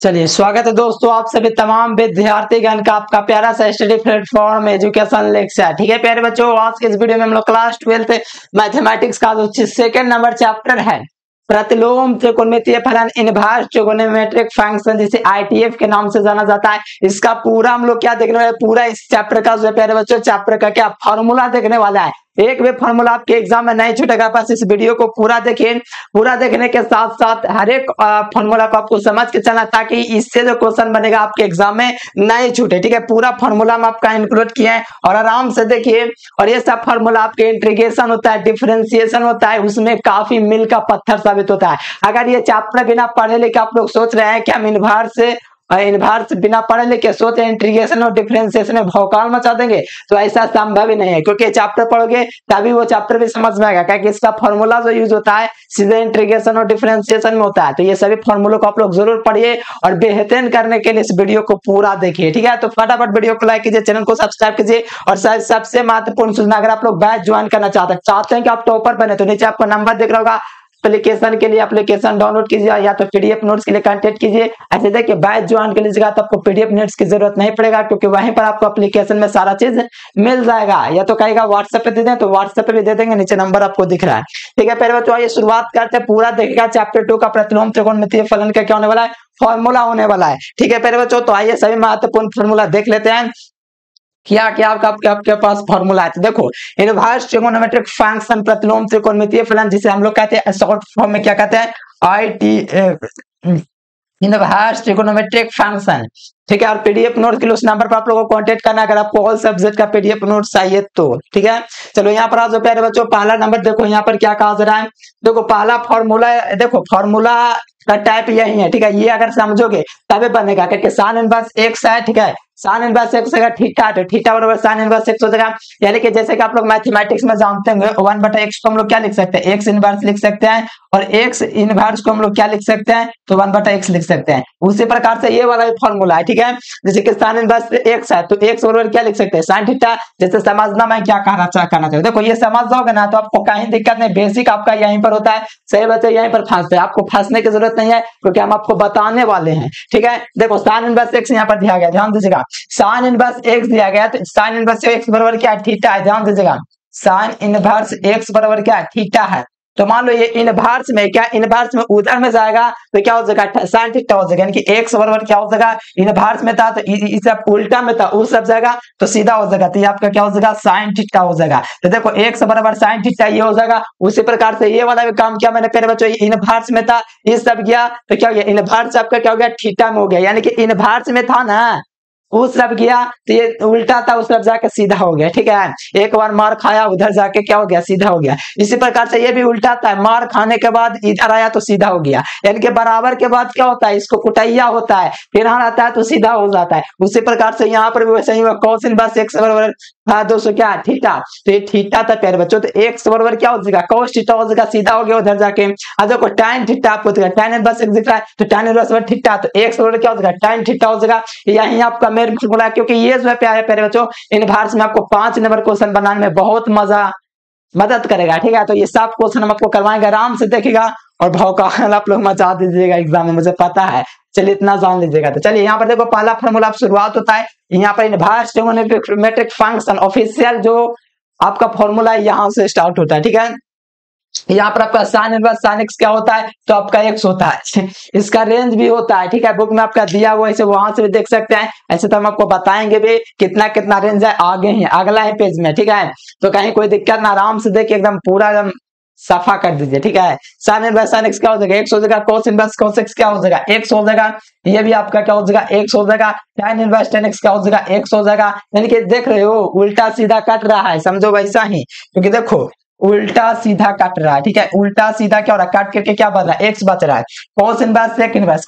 चलिए स्वागत है दोस्तों आप सभी तमाम विद्यार्थीगण का आपका प्यारा सा स्टडी प्लेटफॉर्म एजुकेशन लेक्चर। ठीक है प्यारे बच्चों, आज के इस वीडियो में हम लोग क्लास 12 मैथमेटिक्स का जो सेकंड नंबर चैप्टर है प्रतिलोम त्रिकोणमितीय फलन इनवर्स ट्रिगोनोमेट्रिक फंक्शन जिसे आईटीएफ के नाम से जाना जाता है, इसका पूरा हम लोग क्या देखने वाले, पूरा इस चैप्टर का जो है प्यारे बच्चों चैप्टर का क्या फॉर्मूला देखने वाला है। एक भी फॉर्मूला आपके एग्जाम में नहीं छूटेगा, बस इस वीडियो को पूरा देखिए। पूरा देखने के साथ साथ हर एक फॉर्मूला को आपको समझ के चलना ताकि इससे जो क्वेश्चन बनेगा आपके एग्जाम में नहीं छूटे। ठीक है, पूरा फॉर्मूला में आपका इंक्लूड किया है और आराम से देखिए। और ये सब फॉर्मूला आपके इंटीग्रेशन होता है, डिफरेंशिएशन होता है, उसमें काफी मील का पत्थर साबित होता है। अगर ये चैप्टर बिना पढ़े लिखे आप लोग सोच रहे हैं कि हम इनवर्स बिना पढ़े लिखे सोचे इंटीग्रेशन और डिफरेंशिएशन में भौकाल मचा देंगे, तो ऐसा संभव ही नहीं है, क्योंकि चैप्टर पढ़ोगे तभी वो चैप्टर भी समझ में आएगा, क्योंकि इसका फॉर्मूला जो यूज होता है सीधे इंटीग्रेशन और डिफरेंशिएशन में होता है। तो ये सभी फॉर्मूलों को आप लोग जरूर पढ़िए और बेहतरीन करने के लिए इस वीडियो को पूरा देखिए। ठीक है, तो फटाफट वीडियो को लाइक कीजिए, चैनल को सब्सक्राइब कीजिए और सबसे महत्वपूर्ण सूचना, अगर आप लोग बैच ज्वाइन करना चाहते हैं कि आप टॉपर बने, तो नीचे आपको नंबर दिख रहा होगा। एप्लीकेशन के लिए एप्लीकेशन डाउनलोड कीजिए या तो पीडीएफ नोट्स के लिए कांटेक्ट कीजिए। ऐसे देखिए बैच ज्वाइन कर लीजिएगा तो आपको पीडीएफ नोट्स की जरूरत नहीं पड़ेगा, क्योंकि वहीं पर आपको एप्लीकेशन में सारा चीज मिल जाएगा। या तो कहेगा व्हाट्सएप पे दे दें तो व्हाट्सएप पे भी दे देंगे, नीचे नंबर आपको दिख रहा है। ठीक है पहले बच्चों, आइए शुरुआत करते हैं। पूरा देखिएगा चैप्टर 2 का प्रतिलोम त्रिकोणमितीय फलन का क्या होने वाला है, फॉर्मूला होने वाला है। ठीक है पहले बच्चों, तो आइए सभी महत्वपूर्ण फॉर्मूला देख लेते हैं। क्या क्या आपके पास फॉर्मूला है। तो देखो, इनवर्स ट्रिगोनोमेट्रिक फंक्शन प्रतिलोम त्रिकोणमितीय फलन जिसे हम लोग कहते हैं शॉर्ट फॉर्म में क्या कहते हैं, आईटीएफ, इनवर्स ट्रिगोनोमेट्रिक फंक्शन। ठीक है, और पीडीएफ नोट के लिए उस नंबर पर आप लोगों को कांटेक्ट करना अगर आपको ऑल सब्जेक्ट का पीडीएफ नोट चाहिए तो। ठीक है, चलो यहाँ पर आज प्यारे बच्चों पहला नंबर देखो, यहाँ पर क्या कहा जा रहा है। देखो पहला फॉर्मूला, देखो फॉर्मूला का टाइप यही है। ठीक है, ये अगर समझोगे तभी बनेगा, क्योंकि साइन इनवर्स एक्स है। ठीक है, साइन इनवर्स एक्स का थीटा, तो थीटा बराबर साइन इनवर्स एक्स हो जाएगा। यानी कि जैसे कि आप लोग मैथमेटिक्स में जानते होंगे 1/x को हम लोग क्या लिख सकते हैं, एक्स इनवर्स लिख सकते हैं, और एक्स इनवर्स को हम लोग क्या लिख सकते हैं, तो 1/x लिख सकते हैं। उसी प्रकार से ये वाला फॉर्मूला है। ठीक है, जैसे कि साइन इनवर्स एक्स है तो एक्स बराबर क्या लिख सकते हैं, साइन थीटा। जैसे समझना मैं क्या कहना चाहता हूँ, देखो ये समझ जाओगे ना तो आपको कहीं दिक्कत नहीं, बेसिक आपका यहीं पर होता है। सही बच्चे यहीं पर फंसते हैं, आपको फंसने की जरूरत नहीं है क्योंकि हम आपको बताने वाले हैं। ठीक है, देखो साइन इनवर्स एक्स यहाँ पर दिया गया, ध्यान दीजिएगा। साइन इनवर्स एक्स दिया गया तो साइन इनवर्स एक्स बराबर क्या है, थीटा है। ध्यान दीजिएगा, साइन इनवर्स एक्स बराबर क्या है, थीटा है। तो मान लो ये इनवर्स में क्या, इनवर्स में उधर में जाएगा तो क्या हो जाएगा, साइन थीटा हो जाएगा। यानी कि एक्स बराबर क्या हो जाएगा, इनवर्स में था तो इस उल्टा में था उस सब जगह तो सीधा हो जाएगा, तो ये आपका क्या हो जाएगा, साइन थीटा हो जाएगा। तो देखो एक्स बराबर साइन थीटा ये हो जाएगा। उसी प्रकार से ये वाला भी काम किया मैंने प्यारे बच्चों, इनवर्स में था इस सब गया तो क्या हो गया, इनवर्स आपका क्या हो गया, थीटा में हो गया। यानी कि इनवर्स में था ना उस सब गया तो ये उल्टा था उस सब जाके सीधा हो गया। ठीक है, एक बार मार खाया उधर जाके क्या हो गया, सीधा हो गया। इसी प्रकार से ये भी उल्टा था, मार खाने के बाद इधर आया तो सीधा हो गया। यानी कि बराबर के बाद क्या होता है, इसको कुटैया होता है, फिर यहाँ आता है तो सीधा हो जाता है। उसी प्रकार से यहाँ पर भी वैसे ही cos इनवर्स x बराबर दोस्तों क्या, थीटा। तो ये थीटा था प्यारे बच्चों, तो x बराबर क्या हो जाएगा, cos थीटा हो जाएगा, सीधा हो गया उधर जाके। अब देखो tan थीटा आपको tan इनवर्स x दिख रहा है तो tan इनवर्स थीटा, तो x बराबर क्या हो जाएगा, tan थीटा हो जाएगा। यही आपका मेन फॉर्मूला है, क्योंकि ये जो है प्यारे बच्चों इनवर्स में आपको 5 नंबर क्वेश्चन बनाने में बहुत मदद करेगा। ठीक है, तो ये सब क्वेश्चन हम आपको करवाएंगे, आराम से देखिएगा और भौकाल आप लोग मचा दीजिएगा एग्जाम में, मुझे पता है। चलिए इतना जान लीजिएगा। तो चलिए यहाँ पर देखो पहला फॉर्मूला शुरुआत होता है यहाँ पर इनवर्स ट्रिगोनोमेट्रिक फंक्शन ऑफिशियल जो आपका फॉर्मूला है यहाँ से स्टार्ट होता है। ठीक है, यहाँ पर आपका साइन इनवर्स साइन एक्स क्या होता है, तो आपका एक्स होता है। इसका रेंज भी होता है। ठीक है, बुक में आपका दिया हुआ है, वहां से भी देख सकते हैं। ऐसे तो हम आपको बताएंगे भी कितना कितना रेंज है, आगे ही अगला है पेज में। ठीक है, तो कहीं कोई दिक्कत ना, आराम से देखिए एकदम पूरा एकदम सफा कर दीजिए। ठीक है, साइन इनवर्स साइन एक्स क्या हो जाएगा, एक्स हो जाएगा। cos इनवर्स cos एक्स क्या हो जाएगा, एक्स हो जाएगा। ये भी आपका क्या हो जाएगा, एक्स हो जाएगा। tan इनवर्स tan एक्स क्या हो जाएगा, एक्स हो जाएगा। यानी कि देख रहे हो उल्टा सीधा कट रहा है, समझो वैसा ही, क्योंकि देखो उल्टा सीधा कट रहा है। ठीक है, उल्टा सीधा क्या हो रहा है, कट करके क्या बच रहा है, एक्स बच रहा है। cos inverse sec inverse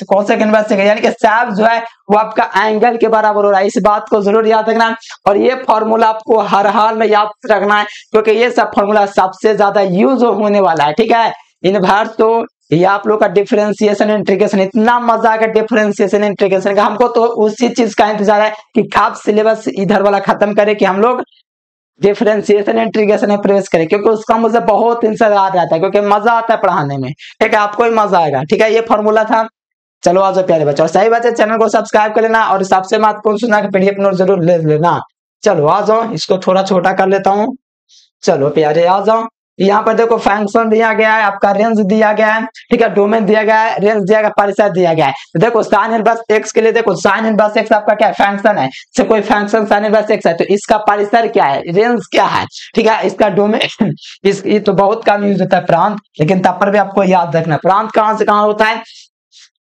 cos inverse यानी कि सब जो है वो आपका एंगल के बराबर हो रहा है। इस बात को जरूर याद रखना और ये फॉर्मूला आपको हर हाल में याद रखना है, क्योंकि ये सब फॉर्मूला सबसे ज्यादा यूज होने वाला है। ठीक है, इनवर्स तो ये आप लोग का डिफरेंशिएशन इंटीग्रेशन, इतना मजा आएगा डिफरेंशिएशन इंटीग्रेशन का। हमको तो उसी चीज का इंतजार है कि कब सिलेबस इधर वाला खत्म करे कि हम लोग डिफरेंशिएशन इंटीग्रेशन में प्रवेश करें, क्योंकि उसका मुझे बहुत इंतजार रहता है, क्योंकि मजा आता है पढ़ाने में। ठीक है, आपको ही मजा आएगा। ठीक है, ये फॉर्मूला था। चलो आ जाओ प्यारे बच्चों, सही बात है, चैनल को सब्सक्राइब कर लेना और सबसे महत्वपूर्ण सुना कि पीडीएफ नोट जरूर ले लेना। चलो आ जाओ, इसको थोड़ा छोटा कर लेता हूँ। चलो प्यारे आ जाओ, यहाँ पर देखो फंक्शन दिया गया है, आपका रेंज दिया गया है, ठीक है, डोमेन दिया गया है, रेंज दिया गया, परिसर दिया गया है। तो देखो साइन इनवर्स एक्स के लिए देखो साइन इनवर्स एक्स आपका क्या है, फंक्शन है, से कोई फंक्शन साइन इनवर्स एक्स है तो इसका परिसर क्या है, रेंज क्या है, ठीक है, इसका डोमेन ये तो बहुत कम यूज होता है प्रांत, लेकिन तब पर भी आपको याद रखना प्रांत कहां से कहां होता है,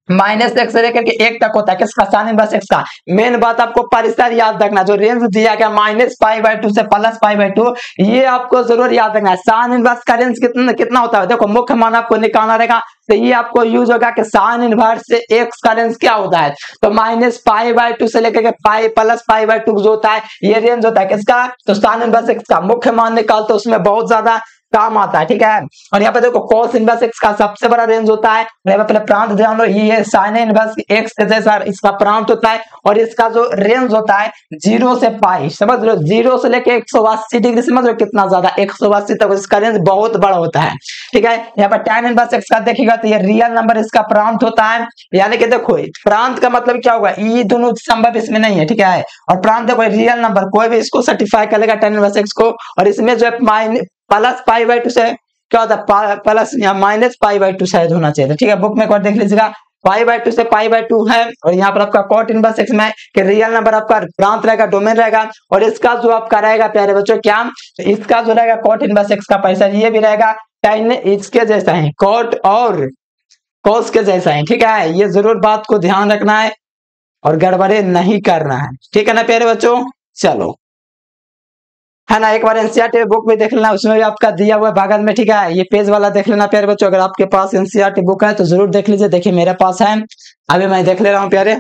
-x से लेकर के 1 तक होता है, किसका, साइन इनवर्स x का। मेन बात आपको परिसर याद रखना, जो रेंज दिया गया -π/2 से +π/2, ये आपको जरूर याद रखना है। साइन इनवर्स का रेंज कितना होता है, देखो मुख्य मान आपको निकालना रहेगा, तो ये आपको यूज होगा कि साइन इनवर्स से x का रेंज क्या होता है, तो -π/2 से लेकर के +π/2 जो होता है, ये रेंज होता है किसका, तो साइन इनवर्स x का। मुख्य मान निकालते उसमें बहुत ज्यादा काम आता है, ठीक है। और यहाँ पे देखो cos इनवर्स x का सबसे बड़ा रेंज होता है, यहाँ पे पहले प्रांत ध्यान लो, ये sin इनवर्स x के जैसा इसका प्रांत होता है, और इसका जो रेंज होता है 0 से पाई, समझ लो 0 से लेके 180 डिग्री, समझ लो कितना ज्यादा 180 तक इसका रेंज बहुत बड़ा होता है, ठीक है। यहाँ पर tan इनवर्स x का देखिएगा तो ये रियल नंबर इसका प्रांत होता है, यानी कि देखो प्रांत का मतलब क्या होगा, ये दोनों संभव इसमें नहीं है, ठीक है। और प्रांत देखो रियल नंबर, कोई भी इसको सर्टिफाई करेगा tan इनवर्स x को, और इसमें जो है +π/2 से क्या होता है, प्लस या -π/2 शायद होना चाहिए, ठीक है। बुक में एक बार देख लीजिएगा, π/2 से π/2 है, और यहाँ पर आपका cot इनवर्स x में कि रियल नंबर आपका प्रांत रहेगा, डोमेन रहेगा, और इसका जो आपका रहेगा प्यारे बच्चों क्या, तो इसका जो रहेगा cot इनवर्स x का परिसर ये भी रहेगा tan इसके जैसा है, cot और cos के जैसा है, ठीक है। ये जरूर बात को ध्यान रखना है और गड़बड़े नहीं करना है, ठीक है ना प्यारे बच्चों। चलो है ना, एक बार एनसीईआरटी बुक में देख लेना, उसमें भी आपका दिया हुआ है बगल में, ठीक है। ये पेज वाला देख लेना प्यारे बच्चों, अगर आपके पास एनसीईआरटी बुक है तो जरूर देख लीजिए। देखिए मेरे पास है, अभी मैं देख ले रहा हूँ प्यारे,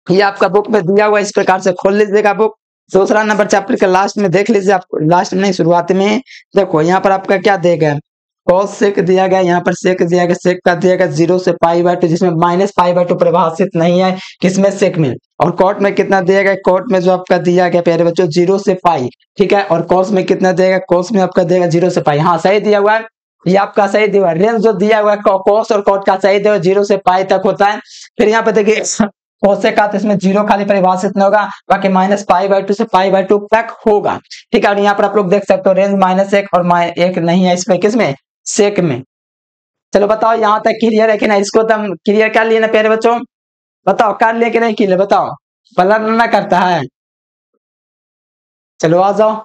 ये आपका बुक में दिया हुआ, इस प्रकार से खोल लीजिएगा बुक। दूसरा नंबर चैप्टर के लास्ट में देख लीजिए, आप लास्ट में नहीं शुरुआत में देखो, यहाँ पर आपका क्या देगा, cos सेक दिया गया, यहाँ पर सेक दिया गया, सेक का दिया गया 0 से π/2, जिसमें -π/2 परिभाषित नहीं है, किसमें, सेक में। और कॉट में कितना दिया गया, कॉट में जो आपका दिया गया प्यारे बच्चों 0 से π, ठीक है। और कॉस में कितना दिया, कॉस में आपका देगा 0 से π, हाँ सही दिया हुआ है, ये आपका सही दिया हुआ है। रेंज जो दिया हुआ है कॉस और कॉट का सही दिया हुआ 0 से π तक होता है। फिर यहाँ पे देखिए कोसेक का तो इसमें 0 खाली परिभाषित नहीं होगा, बाकी -π/2 से π/2 तक होगा, ठीक है। और यहाँ पर आप लोग देख सकते हो रेंज -1 और -1 नहीं है इसमें, किसमें, सेक में। चलो बताओ यहाँ तक क्लियर है कि नहीं, इसको तुम क्लियर कर लिए ना प्यारे बच्चों, बताओ कर लिए कि नहीं क्लियर, बताओ, ब्लर ना करता है। चलो आ जाओ,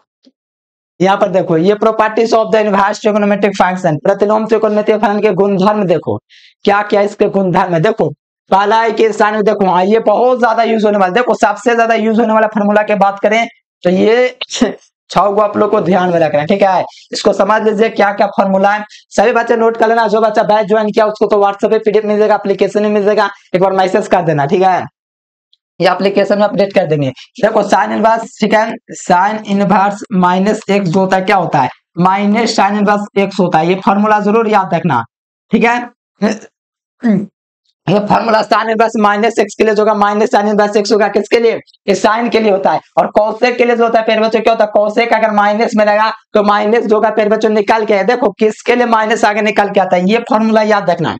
यहाँ पर देखो ये properties of the inverse trigonometric function, प्रतिलोम त्रिकोणमितीय फलन के गुणधर्म देखो क्या क्या इसके गुणधर्म है। देखो पहला है कि साइन, देखो हाँ ये बहुत ज्यादा यूज होने वाला, देखो सबसे ज्यादा यूज होने वाला फॉर्मूला की बात करें तो ये 6 को आप लोग को ध्यान में रखना है, ठीक है। इसको समझ लीजिए क्या क्या फॉर्मूला है, सभी बच्चे नोट कर लेना। जो बच्चा बैच ज्वाइन किया उसको तो व्हाट्सएप पे पीडीएफ मिल जाएगा, एप्लीकेशन में मिल जाएगा, एक बार मैसेज कर देना, ठीक है, ये एप्लीकेशन में अपडेट कर देंगे। देखो साइन इनवर्स, ठीक है, साइन इनवर्स -x जो होता है क्या होता है, माइनस साइन इनवर्स x होता है, ये फॉर्मूला जरूर याद रखना, ठीक है। ये फॉर्मूला साइन इनवर्स -x के लिए जो होगा, माइनस साइन इनवर्स x होगा किसके लिए, इस साइन के लिए होता है। और कोसेक के लिए जो होता है प्यारे बच्चों क्या होता है, कोसेक अगर माइनस में लगा तो माइनस जो होगा प्यारे बच्चों निकल के, देखो किसके लिए माइनस आगे निकल के आता है, ये फॉर्मूला याद रखना।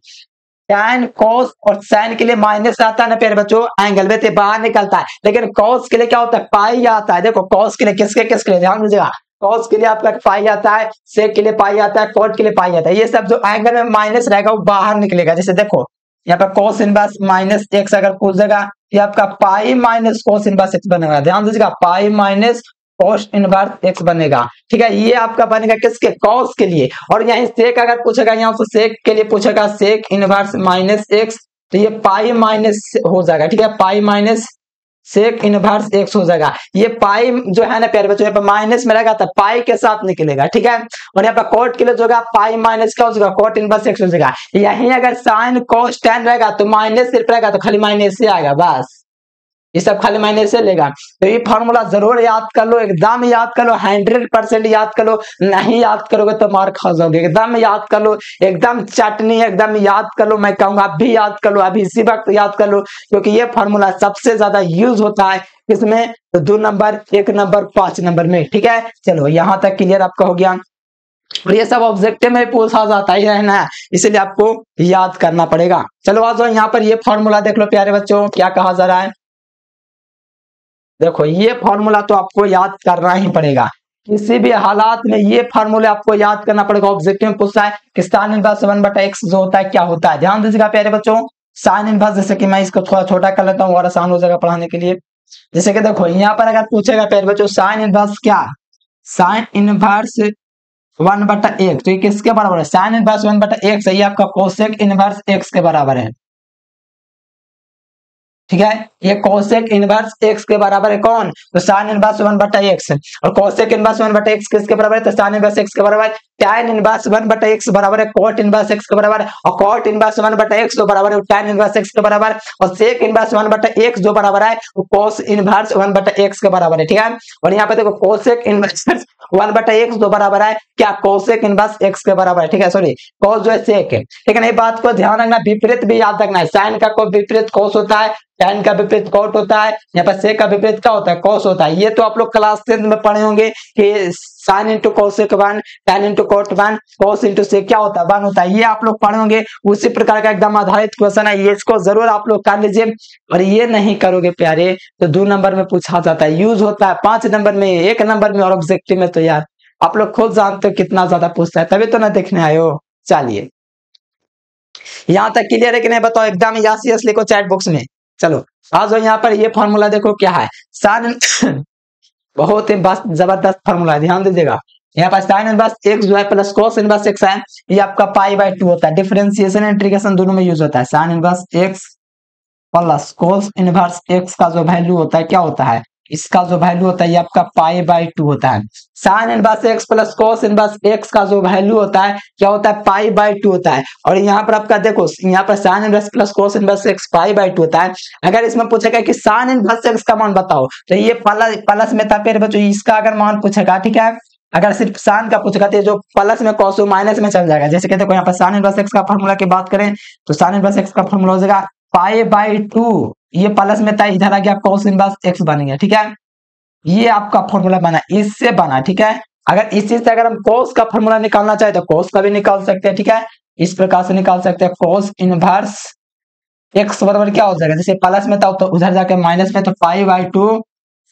tan cos और sin के लिए माइनस आता है ना प्यारे बच्चों, एंगल में से बाहर निकलता है, लेकिन cos के लिए क्या होता है, पाई आता है। देखो cos के लिए किसके लिए ध्यान दीजिएगा, cos के लिए आपका पाई आता है, sec के लिए पाई आता है, cot के लिए पाई आता है। ये सब जो एंगल में माइनस रहेगा वो बाहर निकलेगा। जैसे देखो यहाँ पर cos इनवर्स -x अगर पूछेगा, ये आपका pi minus cos inverse x बनेगा, ध्यान दीजिएगा, pi minus cos inverse x बनेगा, ठीक है। ये आपका बनेगा किसके, cos के लिए। और यहीं sec अगर पूछेगा, यहाँ से sec के लिए पूछेगा, sec इनवर्स -x, तो ये पाई माइनस हो जाएगा, ठीक है, pi minus sec inverse x हो जाएगा। ये पाई जो है ना प्यारे बच्चों यहाँ पर माइनस में रहेगा तो पाई के साथ निकलेगा, ठीक है। और यहाँ पर cot के लिए जो होगा पाई माइनस क्या हो जाएगा, cot इनवर्स x हो जाएगा। यहीं अगर sin cos tan रहेगा तो माइनस सिर्फ रहेगा तो खाली माइनस से आएगा, बस ये सब खाली माइनस से लेगा। तो ये फॉर्मूला जरूर याद कर लो, एकदम याद कर लो, 100% याद कर लो, नहीं याद करोगे तो मार खा जाओगे। एकदम याद कर लो, एकदम चटनी, एकदम याद कर लो, मैं कहूंगा अभी याद कर लो, अभी इसी वक्त याद कर लो, क्योंकि ये फॉर्मूला सबसे ज्यादा यूज होता है किसमें, तो 2 नंबर, 1 नंबर, 5 नंबर में, ठीक है। चलो यहाँ तक क्लियर आपका हो गया। और ये सब ऑब्जेक्टिव में पूछा जाता ही है ना, इसलिए आपको याद करना पड़ेगा। चलो आ जाओ यहाँ पर ये फॉर्मूला देख लो प्यारे बच्चों, क्या कहा जा रहा है। देखो ये फॉर्मूला तो आपको याद करना ही पड़ेगा, किसी भी हालात में ये फार्मूले आपको याद करना पड़ेगा। ऑब्जेक्टिव में पूछता है कि साइन इनवर्स 1/x जो होता है क्या होता है। ध्यान दीजिएगा प्यारे बच्चों, साइन इनवर्स, जैसे कि मैं इसको थोड़ा छोटा कर लेता हूँ और आसान हो जाएगा पढ़ाने के लिए। जैसे कि देखो यहाँ पर अगर पूछेगा प्यारे बच्चों साइन इनवर्स क्या, साइन इनवर्स 1/x, तो ये किसके बराबर है, साइन इनवर्स 1/x है, ये आपका कोसेक इनवर्स x के बराबर है। ठीक है, ये कोसेक इनवर्स x के बराबर है कौन, तो साइन इनवर्स 1/x, और कोसेक इनवर्स 1/x किसके बराबर है, तो साइन इनवर्स x के बराबर है। tan इनवर्स 1/x बराबर है कोट इनवर्स x के बराबर, और कोट इनवर्स 1/x जो बराबर है वो tan इनवर्स x के बराबर, और सेक इनवर्स 1/x जो बराबर है वो कोस इनवर्स 1/x के बराबर है। ठीक है, और यहाँ पे देखो कोसेक इनवर्स 1/x जो बराबर है क्या, कोसेक इनवर्स x के बराबर है। ठीक है, सॉरी कोस जो है सेक है। ठीक है ना, ये बात को ध्यान रखना, विपरीत भी याद रखना है, साइन का कोई विपरीत कोस होता है, tan का विपरीत कोट होता है, यहाँ पर सेक का विपरीत क्या होता है, कोस होता है। ये तो आप लोग क्लास 10 में पढ़े होंगे कि sine into cosec 1, tan into coat 1, कोस इंटू सेक क्या होता है 1 होता है, ये आप लोग पढ़े होंगे। उसी प्रकार का एकदम आधारित क्वेश्चन है ये, इसको जरूर आप लोग कर लीजिए। और ये नहीं करोगे प्यारे तो 2 नंबर में पूछा जाता है, यूज होता है 5 नंबर में, 1 नंबर में, और ऑब्जेक्टिव में तो यार आप लोग खुद जानते हो कितना ज्यादा पूछता है, तभी तो ना देखने आए हो। चलिए यहाँ तक क्लियर है कि नहीं बताओ, एकदम यस यस लिखो चैट बॉक्स में। चलो आ जाओ यहाँ पर, ये फॉर्मूला देखो क्या है, साइन बहुत ही जबरदस्त फॉर्मूला है, ध्यान दीजिएगा। यहाँ पर साइन इनवर्स x जो है प्लस कोस इनवर्स x है, ये आपका π/2 होता है। डिफरेंशिएशन इंटीग्रेशन दोनों में यूज होता है। Sine inverse x plus cos inverse x का जो वैल्यू होता है क्या होता है, इसका जो वैल्यू होता है ये आपका π/2 होता है। Sine inverse x plus cos inverse x का जो वैल्यू होता है क्या होता है, π/2 होता है। और यहाँ पर आपका देखो, यहाँ पर sine inverse plus cos inverse x π/2 होता है। अगर इसमें पूछेगा कि साइन इनवर्स x का मान बताओ, तो ये प्लस में था, फिर बच्चों इसका अगर मान पूछेगा, ठीक है, अगर सिर्फ साइन का पूछेगा तो जो प्लस में कॉस माइनस में चल जाएगा। जैसे कि देखो यहाँ पर साइन इनवर्स x का फॉर्मूला की बात करें तो साइन इनवर्स x का फॉर्मूला हो जाएगा π/2, ये प्लस में था, इधर आ गया कॉस इनवर्स x बन गया। ठीक है, ये आपका फॉर्मूला बना, इससे बना। ठीक है, अगर इसी से अगर हम कोस का फॉर्मूला निकालना चाहे तो कोस का भी निकाल सकते हैं। ठीक है, इस प्रकार से निकाल सकते हैं, कोस इनवर्स x बराबर क्या हो जाएगा, जैसे प्लस में था तो उधर जाके माइनस में, तो π/2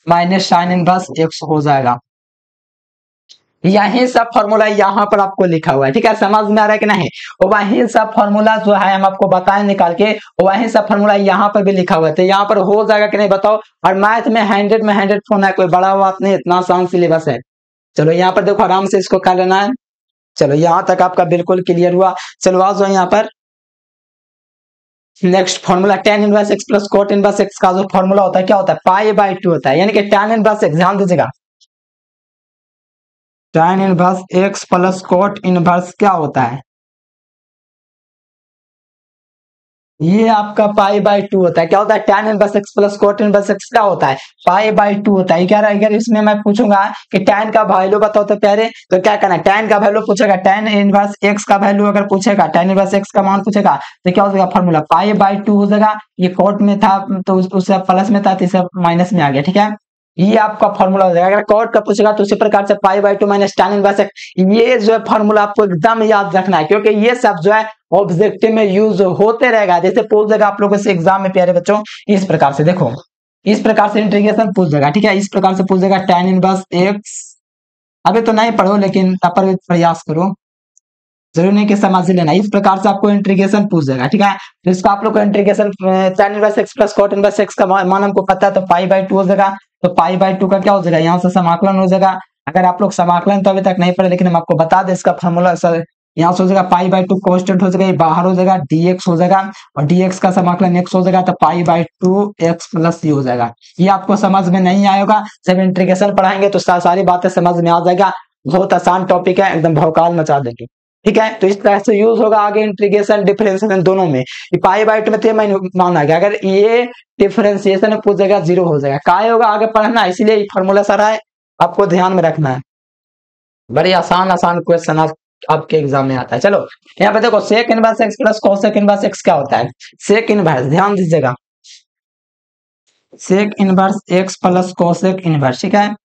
माइनस साइन इनवर्स x हो जाएगा। यही सब फॉर्मूला यहाँ पर आपको लिखा हुआ है। ठीक है, समझ में आ रहा है कि नहीं, वही सब फॉर्मूला जो है हम आपको बताएं निकाल के, वही सब फॉर्मूला यहाँ पर भी लिखा हुआ है। तो यहाँ पर हो जाएगा कि नहीं बताओ। और मैथ में 100 में 100 फोन है, कोई बड़ा बात नहीं, इतना आसान सिलेबस है। चलो यहाँ पर देखो आराम से इसको कर लेना है। चलो यहाँ तक आपका बिल्कुल क्लियर हुआ। चलो आ जाओ यहाँ पर next formula, tan inverse x plus cot inverse x का जो फॉर्मूला होता है क्या होता है, π/2 होता है। यानी कि tan इनवर्स x, ध्यान दीजिएगा, tan inverse x plus cot inverse क्या होता है, ये आपका π/2 होता है। क्या होता है, tan inverse x plus cot inverse x क्या होता है, π/2 होता है। क्या अगर इसमें मैं पूछूंगा कि tan का वैल्यू बताओ तो प्यारे, तो क्या करना है, tan का वैल्यू पूछेगा, tan इनवर्स x का वैल्यू अगर पूछेगा, tan इनवर्स x का मान पूछेगा तो क्या हो जाएगा, फॉर्मूला π/2 हो जाएगा। ये कोट में था तो उससे प्लस में था तो इसे माइनस में आ गया। ठीक है, ये आपका फॉर्मूला हो जाएगा। अगर कोट का पूछेगा तो उसी प्रकार से π/2 माइनस tan इनवर्स x, ये जो है फॉर्मूला आपको एकदम याद रखना है, क्योंकि ये सब जो है ऑब्जेक्टिव में यूज होते रहेगा। जैसे पूछ देगा आप लोगों से एग्जाम में प्यारे बच्चों, इस प्रकार से देखो, इस प्रकार से इंटीग्रेशन पूछ देगा। ठीक है, इस प्रकार से पूछ देगा tan इनवर्स x, अभी तो नहीं पढ़ो लेकिन तब पर प्रयास करो, जरूर नहीं कि समझ लेना। इस प्रकार से आपको इंटीग्रेशन पूछ देगा। ठीक है, तो इसका आप लोग को integration tan inverse x plus cot inverse x का मान हमको पता है, तो π/2 हो जाएगा। तो π/2 का क्या हो जाएगा, यहाँ से समाकलन हो जाएगा। अगर आप लोग समाकलन तो अभी तक नहीं पढ़े, लेकिन हम आपको बता दें इसका फॉर्मूला, यहाँ से हो जाएगा π/2 कांस्टेंट हो जाएगा, ये बाहर हो जाएगा, dx हो जाएगा, और dx का समाकलन x हो जाएगा, तो π/2 x प्लस c हो जाएगा। ये आपको समझ में नहीं आएगा, जब इंटीग्रेशन पढ़ाएंगे तो सारी बातें समझ में आ जाएगा। बहुत आसान टॉपिक है, एकदम भौकाल मचा देंगे। ठीक है, तो इस तरह से यूज होगा आगे इंटीग्रेशन डिफरेंशिएशन दोनों में। π/2 में तो माना गया, अगर ये डिफरेंशिएशन में पूछेगा 0 हो जाएगा, काय होगा आगे पढ़ना, इसीलिए फॉर्मूला सारा है, आपको ध्यान में रखना है। बड़ी आसान आसान क्वेश्चन आपके एग्जाम में आता है। चलो यहाँ पे देखो, sec inverse x plus cosec inverse x क्या होता है, सेक इनवर्स, ध्यान दीजिएगा, sec inverse x plus cosec inverse. ठीक है,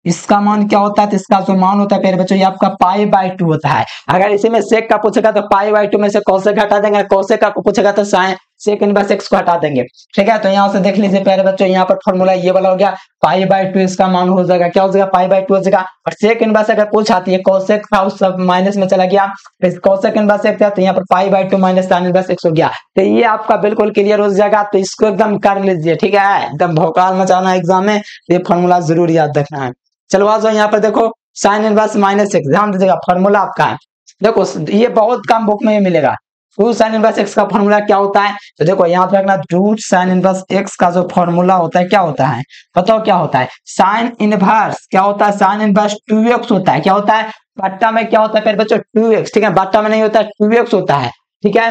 इसका मान क्या होता है, तो इसका जो मान होता है प्यारे बच्चों ये आपका π/2 होता है। अगर इसी में सेक का पूछेगा तो π/2 में से कोसेक हटा देंगे, कोसेक का पूछेगा तो साइन सेक इनवर्स x को हटा देंगे। ठीक है, तो यहाँ से देख लीजिए प्यारे बच्चों, यहाँ पर फॉर्मूला ये वाला हो गया, π/2 इसका मान हो जाएगा, क्या हो जाएगा, π/2 हो जाएगा। और सेक इनवर्स अगर पूछा तो ये कोसेक था उस सब माइनस में चला गया, फिर कोसेक इनवर्स x था तो यहाँ पर π/2 माइनस साइन इनवर्स x हो गया। तो ये आपका बिल्कुल क्लियर हो जाएगा, तो इसको एकदम कर लीजिए। ठीक है, एकदम भौकाल मचाना एग्जाम में, ये फॉर्मूला जरूर याद रखना है। चलो आ जाओ यहाँ पर देखो, साइन इनवर्स माइनस x, ध्यान दीजिएगा फॉर्मूला आपका है, देखो ये बहुत कम बुक में मिलेगा। टू साइन इनवर्स x का फॉर्मूला क्या होता है, तो देखो यहाँ पे रखना, टू साइन इनवर्स x का जो फॉर्मूला होता है क्या होता है, बताओ क्या होता है, साइन इनवर्स क्या होता है, साइन इनवर्स 2x होता है। क्या होता है, बट्टा में क्या होता है फिर बच्चों 2x, ठीक है, बट्टा में नहीं होता है 2x होता है। ठीक है,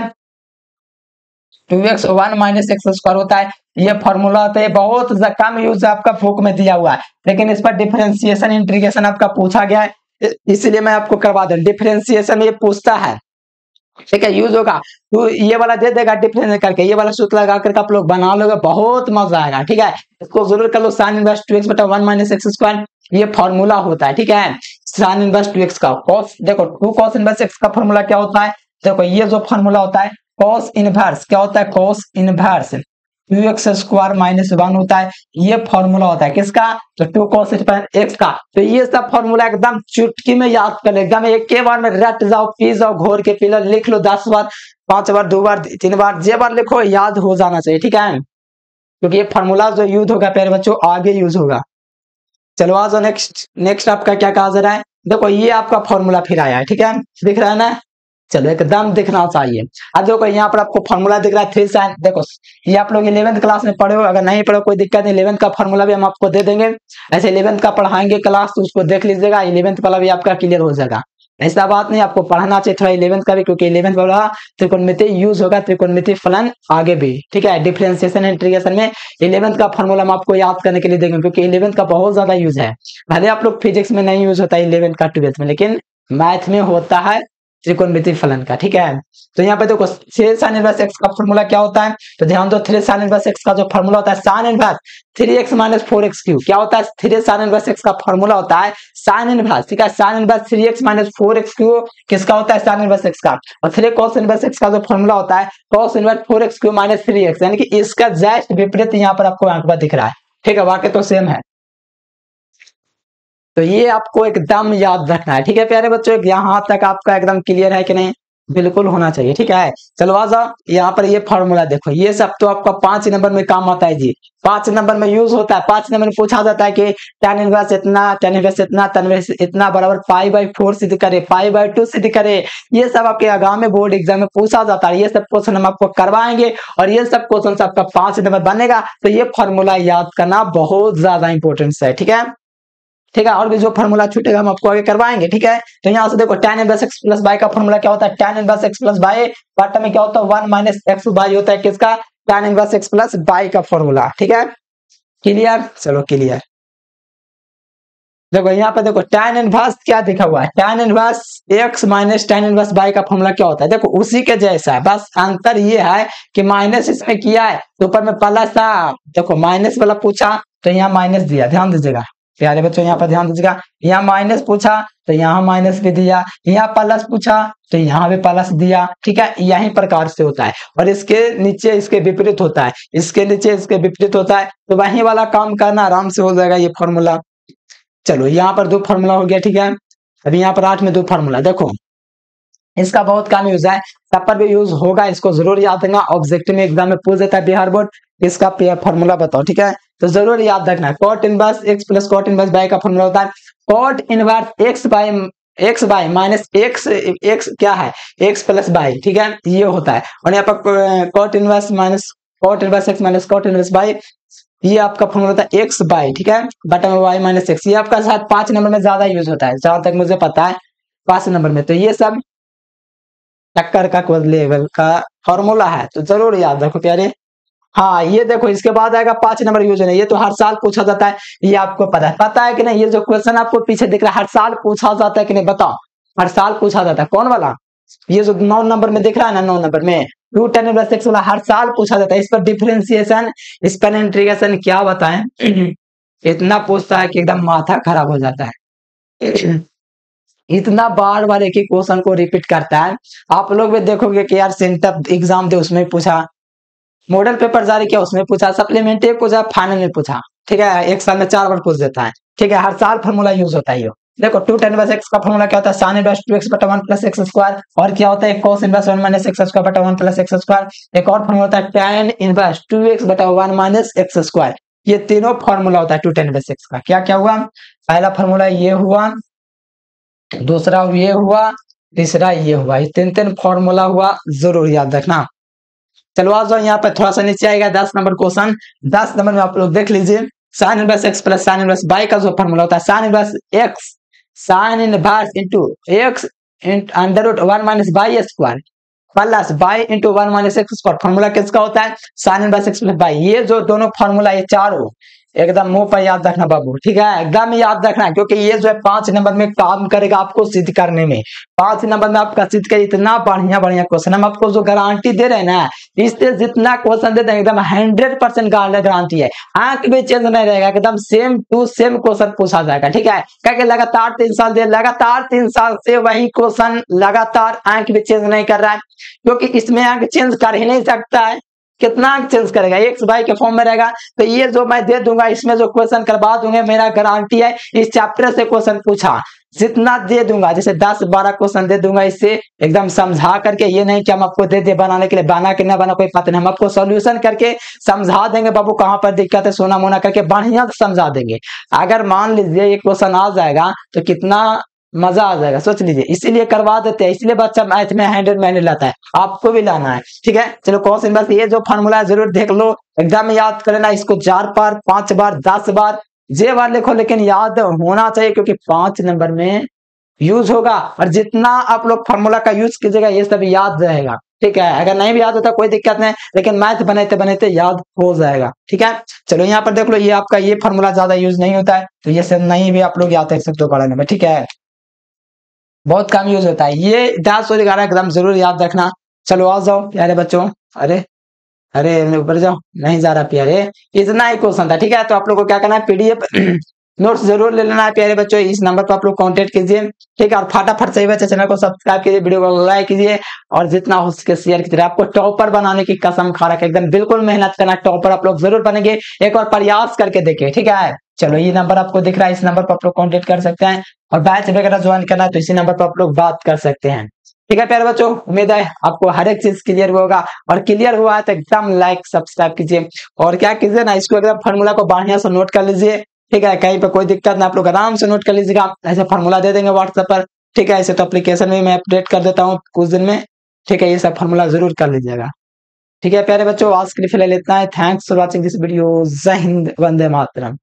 2x 1 माइनस एक्स स्क्वायर होता है, ये फॉर्मूला होता है, बहुत कम यूज आपका बुक में दिया हुआ है, लेकिन इस पर डिफरेंशिएशन इंटीग्रेशन आपका पूछा गया है, इसलिए मैं आपको करवा दूं। डिफरेंशिएशन ये पूछता है, ठीक है, यूज होगा तो ये वाला दे देगा डिफरेंस करके, ये वाला सूत्र लगा करके आप लोग बना लोगे, बहुत मजा आएगा। ठीक है, इसको जरूर कर लो, साइन इनवर्स 2x बटा 1 माइनस एक्स स्क्वायर, ये फॉर्मूला होता है। ठीक है, साइन इनवर्स 2x का कॉस, देखो 2 कॉस इनवर्स x का फॉर्मूला क्या होता है, देखो ये जो फॉर्मूला होता है कॉस इनवर्स, क्या होता है, cos inverse 2x square minus 1 होता है, ये फॉर्मूला होता है किसका, तो 2 cos x का। तो ये सब फॉर्मूला एकदम चुटकी में याद कर ले, एकदम एक के बार में रट जाओ, पी जाओ, घोर के पी लो, लिख लो 10 बार, 5 बार, 2 बार, 3 बार, जे बार लिखो याद हो जाना चाहिए। ठीक है, क्योंकि ये फॉर्मूला जो यूज होगा प्यारे बच्चों आगे यूज होगा। चलो आ जाओ नेक्स्ट आपका क्या कहा जा रहा है, देखो ये आपका फॉर्मूला फिर आया है। ठीक है, दिख रहा है ना, चलो एकदम दिखना चाहिए। अब देखो यहाँ पर आपको फॉर्मूला दिख रहा है 3 साइन, देखो ये आप लोग 11th क्लास में पढ़े हो, अगर नहीं पढ़ो कोई दिक्कत नहीं, 11th का फॉर्मूला भी हम आपको दे देंगे, ऐसे 11th का पढ़ाएंगे क्लास तो उसको देख लीजिएगा, 11th वाला भी आपका क्लियर हो जाएगा। ऐसा बात नहीं, आपको पढ़ना चाहिए थोड़ा 11th का भी, क्योंकि 11th वाला त्रिकोणमिति यूज होगा, त्रिकोणमिति फलन आगे भी। ठीक है, डिफरेंशिएशन इंटीग्रेशन में 11th का फॉर्मूला हम आपको याद करने के लिए देंगे, क्योंकि 11th का बहुत ज्यादा यूज है। भले आप लोग फिजिक्स में नहीं यूज होता है 11th का 12th में, लेकिन मैथ में होता है त्रिकोणमिति फलन का। ठीक है, तो यहाँ पे देखो 3 sin इनवर्स x का फॉर्मूला क्या होता है, तो ध्यान दो 3 sin इनवर्स x का जो फॉर्मूला होता है sin inverse 3x minus 4x cube, क्या होता है, 3 sin इनवर्स x का फॉर्मूला होता है sin इनवर्स। ठीक है, sin inverse 3x minus 4x cube किसका होता है, sin इनवर्स x का। और 3 cos इनवर्स x का जो फॉर्मूला होता है cos inverse 4x cube minus 3x, यानी कि इसका जस्ट विपरीत यहाँ पर आपको आंकड़ा दिख रहा है। ठीक है, वाकई तो सेम है, तो ये आपको एकदम याद रखना है। ठीक है प्यारे बच्चों, यहाँ तक आपका एकदम क्लियर है कि नहीं, बिल्कुल होना चाहिए। ठीक है, चलो आ जाओ यहाँ पर ये फॉर्मूला देखो, ये सब तो आपका 5 नंबर में काम आता है जी, 5 नंबर में यूज होता है। 5 नंबर में पूछा जाता है कि tan इनवर्स इतना, tan इनवर्स इतना, tan इनवर्स इतना बराबर π/4 सिद्ध करे, π/2 सिद्ध करे, ये सब आपके आगामी बोर्ड एग्जाम में पूछा जाता है। ये सब क्वेश्चन हम आपको करवाएंगे और ये सब क्वेश्चन आपका 5 नंबर बनेगा, तो ये फॉर्मूला याद करना बहुत ज्यादा इंपॉर्टेंट है। ठीक है, ठीक है, और भी जो फॉर्मूला छूटेगा हम आपको आगे करवाएंगे। ठीक है, तो यहाँ से देखो tan inverse x plus y का फॉर्मूला क्या होता है, tan inverse x plus y बटा में क्या होता है 1 माइनस एक्स y होता है किसका, tan inverse x plus y का फॉर्मूला। ठीक है, क्लियर, चलो क्लियर। देखो यहाँ पे देखो tan इनवर्स क्या दिखा हुआ है, tan inverse x minus tan inverse y का फॉर्मूला क्या होता है, देखो उसी के जैसा है, बस अंतर ये है कि माइनस इसमें किया है तो ऊपर में प्लस था, देखो माइनस वाला पूछा तो यहाँ माइनस दिया, ध्यान दीजिएगा प्यारे बच्चों, यहाँ पर ध्यान दीजिएगा, यहाँ माइनस पूछा तो यहाँ माइनस भी दिया, यहाँ प्लस पूछा तो यहाँ भी प्लस दिया। ठीक है, यही प्रकार से होता है, और इसके नीचे इसके विपरीत होता है, इसके नीचे इसके विपरीत होता है, तो वही वाला काम करना आराम से हो जाएगा ये फॉर्मूला। चलो यहाँ पर 2 फॉर्मूला हो गया। ठीक है, अभी यहाँ पर 8 में 2 फॉर्मूला, देखो इसका बहुत कम यूज है, सब पर भी यूज होगा, इसको जरूर याद रखना, ऑब्जेक्टिव में एग्जाम में पूछ देता है बिहार बोर्ड, इसका फॉर्मूला बताओ। ठीक है, तो जरूर याद रखना, cot inverse x plus cot inverse y का फॉर्मूला होता है cot inverse x bye minus x क्या है, x प्लस y। ठीक है, ये होता है, और यहाँ पर cot inverse minus cot inverse x minus cot inverse y, ये आपका फॉर्मूला होता है x बाय, ठीक है, बटा में y माइनस x। ये आपका शायद 5 नंबर में ज्यादा यूज होता है, जहां तक मुझे पता है 5 नंबर में। तो ये सब टक्कर का लेवल का फॉर्मूला है, तो जरूर याद रखो प्यारे। हाँ, ये देखो इसके बाद आएगा 5 नंबर यूज है, ये तो हर साल पूछा जाता है, ये आपको पता है कि नहीं, ये जो क्वेश्चन आपको पीछे दिख रहा है हर साल पूछा जाता है कि नहीं, बताओ, हर साल पूछा जाता है। कौन वाला, ये जो 9 नंबर में दिख रहा है ना, 9 नंबर में रूट tan इनवर्स x वाला हर साल पूछा जाता है। इस पर डिफरेंशिएशन, इस पर इंटीग्रेशन क्या बताएं इतना पूछता है कि एकदम माथा खराब हो जाता है। इतना बार बार एक ही क्वेश्चन को रिपीट करता है। आप लोग भी देखोगे कि यार सेंटअप एग्जाम दे उसमें पूछा, मॉडल पेपर जारी किया उसमें पूछा, सप्लीमेंट्री पूछा, फाइनल में पूछा, ठीक है, एक साल में 4 बार पूछ देता है, ठीक है, हर साल फॉर्मूला यूज होता है ये। देखो 2 tan इनवर्स x का फॉर्मूला क्या होता है, sin इनवर्स 2x बटा 1 प्लस x स्क्वायर, और क्या होता है cos inverse 1 minus x square बटा 1 प्लस x स्क्वायर। एक और फॉर्मूला होता है tan इनवर्स 2x बटा 1 माइनस x स्क्वायर। ये तीनों फॉर्मूला होता है 2 tan इनवर्स x का। क्या क्या हुआ, पहला फॉर्मूला ये हुआ, दूसरा ये हुआ, तीसरा ये हुआ, ये तीन तीन फॉर्मूला हुआ, जरूर याद रखना। चलो आ जाओ यहाँ पे थोड़ा सा नीचे आएगा 10 नंबर क्वेश्चन। 10 नंबर में आप लोग देख लीजिए, sine inverse x plus sine inverse y का जो फॉर्मूला होता है, sine inverse x sine inverse into x under root 1 minus y square plus y into 1 minus x square. Formula किसका होता है, sine inverse x plus y। ये जो दोनों फॉर्मूला ये चारों एकदम मुंह पर याद रखना बाबू, ठीक है, एकदम याद रखना, क्योंकि ये जो है 5 नंबर में काम करेगा आपको सिद्ध करने में। 5 नंबर में आपका सिद्ध कर इतना बढ़िया बढ़िया क्वेश्चन हम आपको जो गारंटी दे रहे हैं ना, इससे जितना क्वेश्चन देते हैं एकदम 100% गारंटी है, आंख भी चेंज नहीं रहेगा, एकदम सेम टू सेम क्वेश्चन पूछा जाएगा, ठीक है। क्या लगातार 3 साल दे, लगातार 3 साल से वही क्वेश्चन लगातार, आंख भी चेंज नहीं कर रहा है, क्योंकि इसमें आंख चेंज कर ही नहीं सकता है। कितना चेंज करेगा, एक्स वाई के फॉर्म में रहेगा। तो ये जो मैं दे दूंगा इसमें जो क्वेश्चन करवा दूंगा, मेरा गारंटी है इस चैप्टर से क्वेश्चन पूछा जितना दे दूंगा, जैसे 10-12 क्वेश्चन दे दूंगा इससे एकदम समझा करके। ये नहीं कि हम आपको दे दे बनाने के लिए, बना के ना बना कोई पता नहीं, हम आपको सॉल्यूशन करके समझा देंगे बाबू, कहां पर दिक्कत है सोना मोना करके बढ़िया समझा देंगे। अगर मान लीजिए ये क्वेश्चन आ जाएगा तो कितना मजा आ जाएगा, सोच लीजिए, इसीलिए करवा देते हैं, इसलिए बच्चा मैथ में 100 मैंने लाता है, आपको भी लाना है, ठीक है। चलो cos इनवर्स ये जो फॉर्मूला है जरूर देख लो, एकदम याद कर लेना इसको 4 बार 5 बार 10 बार जे बार लिखो, लेकिन याद होना चाहिए, क्योंकि 5 नंबर में यूज होगा। और जितना आप लोग फॉर्मूला का यूज कीजिएगा ये सब याद रहेगा, ठीक है। अगर नहीं भी याद होता कोई दिक्कत नहीं, लेकिन मैथ बनाते बनाते याद हो जाएगा, ठीक है। चलो यहाँ पर देख लो, ये आपका ये फॉर्मूला ज्यादा यूज नहीं होता है, तो ये सब नहीं भी आप लोग याद रख सकते हो पढ़ाने में, ठीक है, बहुत कम यूज होता है। ये 10 और 11 एकदम जरूर याद रखना। चलो आ जाओ प्यारे बच्चों, अरे अरे ऊपर जाओ, नहीं जा रहा प्यारे, इतना ही क्वेश्चन था, ठीक है। तो आप लोग को क्या करना है, पीडीएफ नोट्स जरूर ले लेना है प्यारे बच्चों, इस नंबर पर आप लोग कांटेक्ट कीजिए, ठीक है। और फटाफट सही बच्चे चैनल को सब्सक्राइब कीजिए, वीडियो को लाइक कीजिए, और जितना हो सके शेयर कीजिए। आपको टॉपर बनाने की कसम खा रखा है, एकदम बिल्कुल मेहनत करना, टॉपर आप लोग जरूर बनेंगे, एक और प्रयास करके देखिए, ठीक है। चलो ये नंबर आपको दिख रहा है, इस नंबर पर आप लोग कांटेक्ट कर सकते हैं, और बैच वगैरह ज्वाइन करना है तो इसी नंबर पर आप लोग बात कर सकते हैं, ठीक है प्यारे बच्चों। उम्मीद है आपको हर एक चीज क्लियर होगा, और क्लियर हुआ है तो एकदम लाइक सब्सक्राइब कीजिए, और क्या कीजिए ना, इसको एकदम फॉर्मूला को बढ़िया से नोट कर लीजिए, ठीक है। कहीं पे कोई दिक्कत ना, आप लोग आराम से नोट कर लीजिएगा, ऐसे फॉर्मूला दे देंगे व्हाट्सएप पर, ठीक है। ऐसे तो एप्लीकेशन में मैं अपडेट कर देता हूँ कुछ दिन में, ठीक है। ये सब फॉर्मूला जरूर कर लीजिएगा, ठीक है प्यारे बच्चों। आज के लिए फिलहाल इतना है, thanks for watching this video, जय हिंद, वंदे मातरम।